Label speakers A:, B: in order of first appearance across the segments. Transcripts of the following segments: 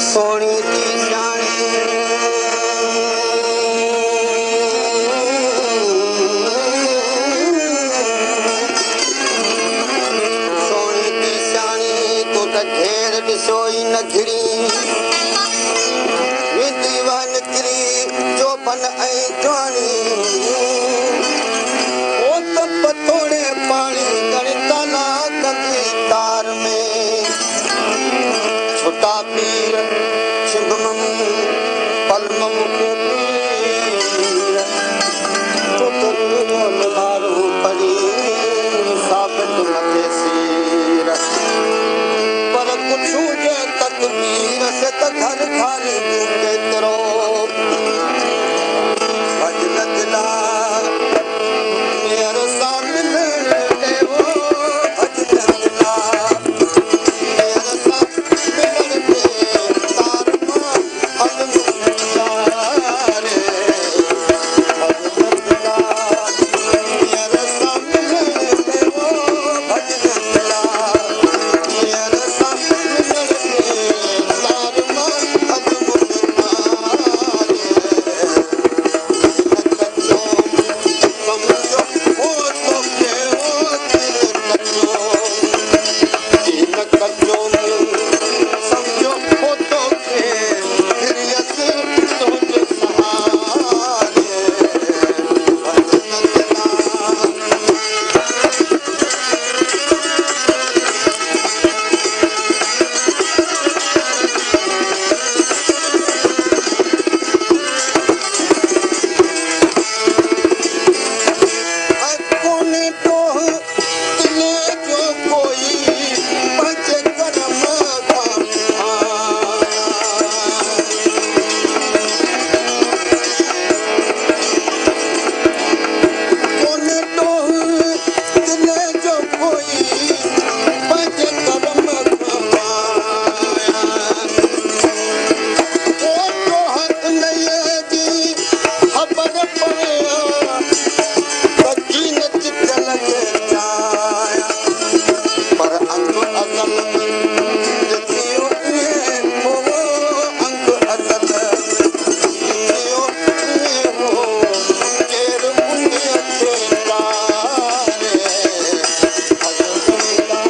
A: Sony थी जानी Sony थी जानी तो त घेर ॾिसो ई न घिरी वेंदी वा निकिरी जो बन ऐं जवानी ओ त पथोड़े पाणी गणताला कंदी तार में छोटा पीर शिवमम पलमम के पीर पुतल मारू पड़ी साबित मथे सीर पर कुछ जे तकबीर से त घर खाली केतिरो भजन दिला मेर सामने देवो भजन दिला मेर सामने तार मां अलमुलारे भजन दिला मेर सामने देवो भजन दिला मेर सामने तार मां अलमुलारे समझो हो तो के हो तीन कच्चो समझो हो तो के हिरियत तुझ सहारे भजन दिला कोने तो तिले जो कोई पंच कर्म कोने तो तिले जो कोई पंच कर्म ओ तो हथ नहीं जी खबर पड़े बची न चित लगे जाया पर अंग अकल जितियो हो अंग अकल जितियो हो केर पुण्य के तारे भजन दिला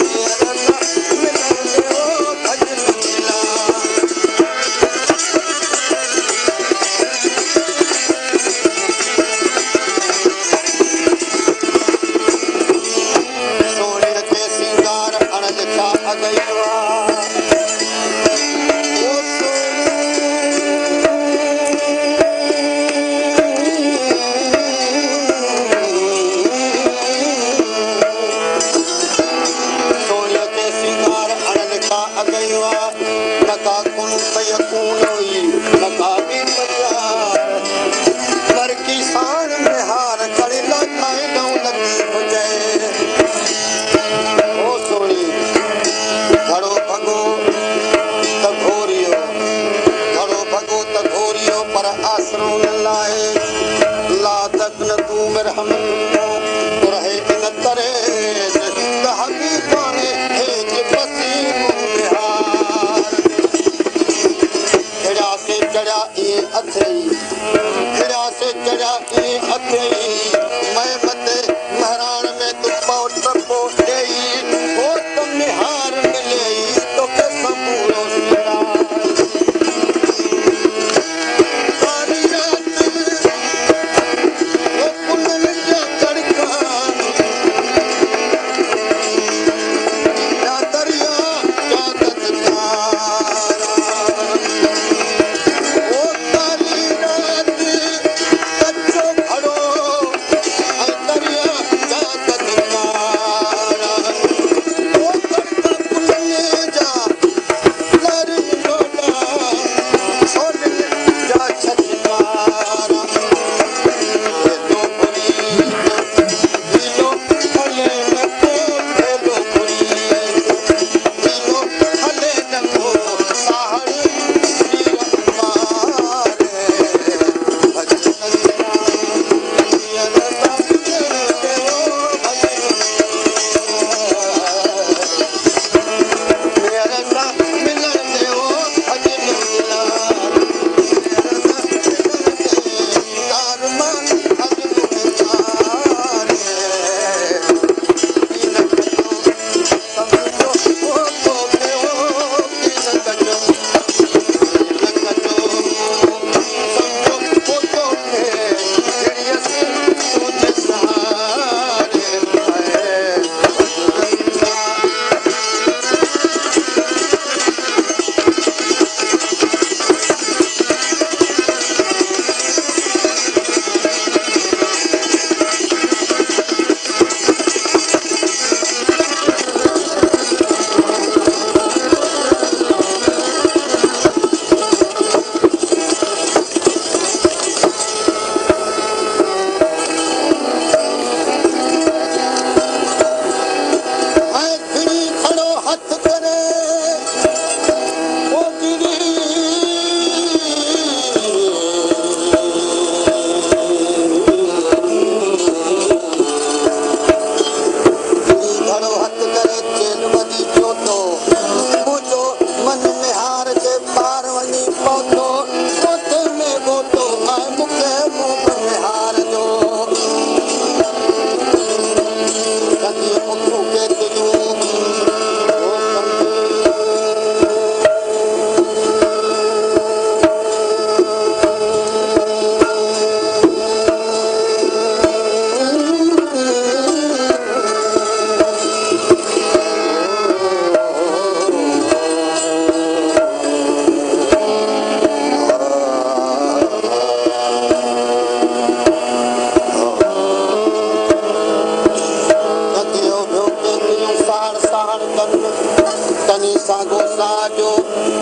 A: मेर सामने हो भजन दिला सोने के सिंगार अणलिखा अगयवा ओ सोने के सिंगार अणलिखा अगयवा नका कुन फयकून हुई नका भी परियार पर की शान में हार करे लगाए नौ लगी हो जाए ओ सोनी घड़ो हथ करे ओ गिरी घड़ो हथ करे चेल वधी चोतो मुझो मन में हार के पार वञी पहुतो पोते में गोतो ऐं मूंखे मुंह में हार जो कंदी मुखू के तुझूं तनी सागो साजो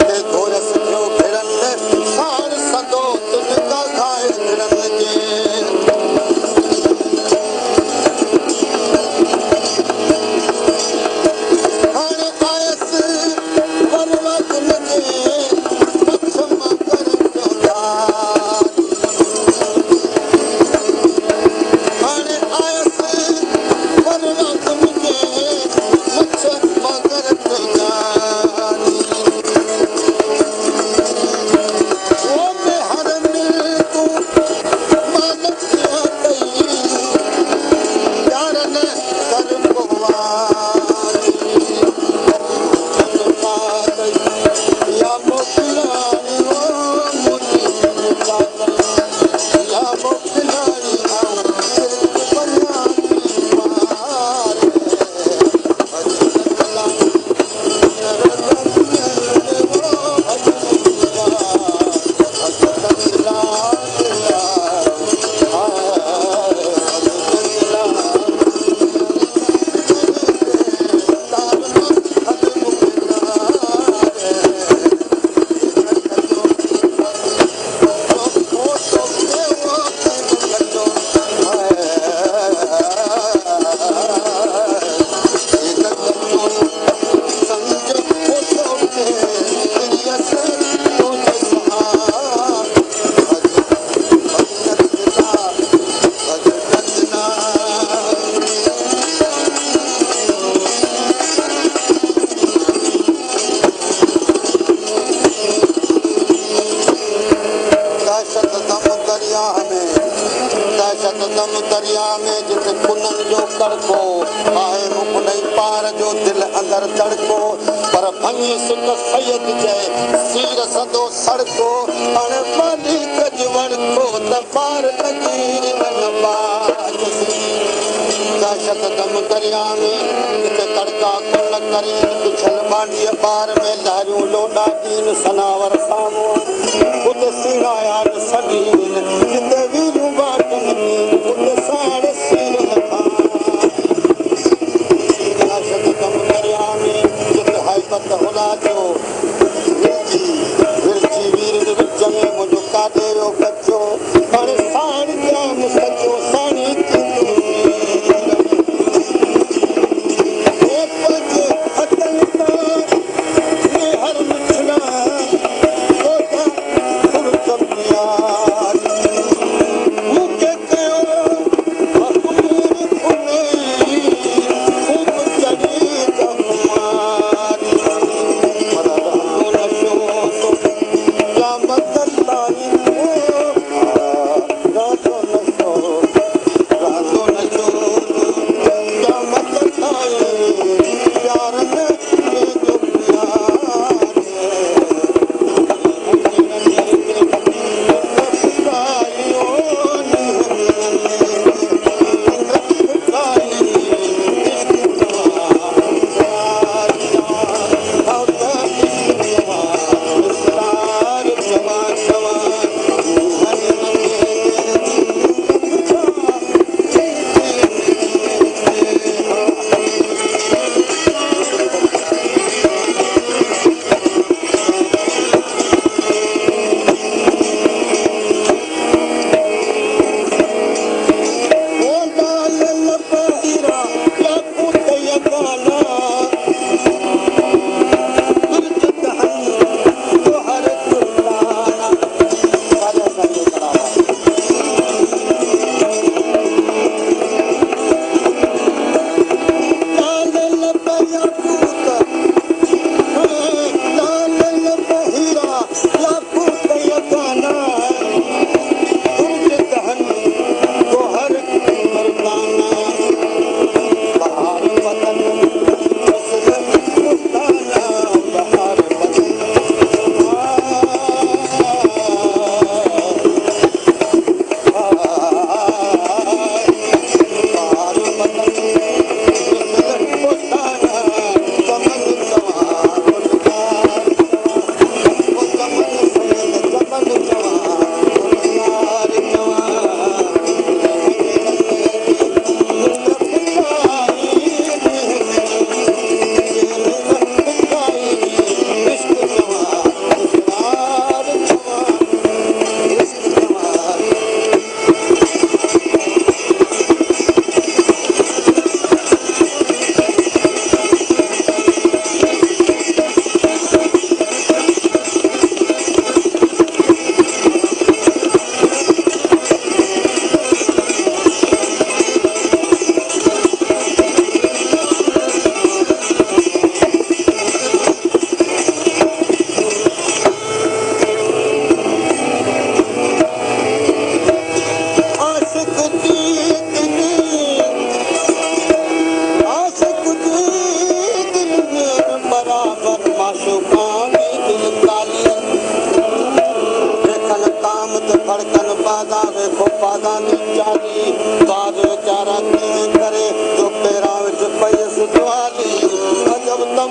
A: ते घोरस जो फिरन सार सदो तुझका खाए फिरन जे हाणे आयस वरवा गुल जे मछम कर जो यार हाणे आयस वरवा गुल जे मछम कर जो दरिया में जिते कुनन जो कड़को आहे रुख नहीं पार जो दिल अंदर तड़को पर भंगी सुख सैयद जय सीर सदो सड़को अण पानी कजवड़को त पार लगी मन बाज दहशत दम दरिया में जिते तड़का कुन करी पिछल बांडी पार में लहरियूं लोडा दीन सनावर सामो खुद सिंगायार सगीन जिते वीरू बाटन खुद साड़ सीर लखा दहशत दम दरिया में जिते हैबत होला जो विरची वीर विच में मुंहिंजो काॾे वियो कचो पर साड़ी जाम सचो साड़ी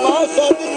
A: मां सद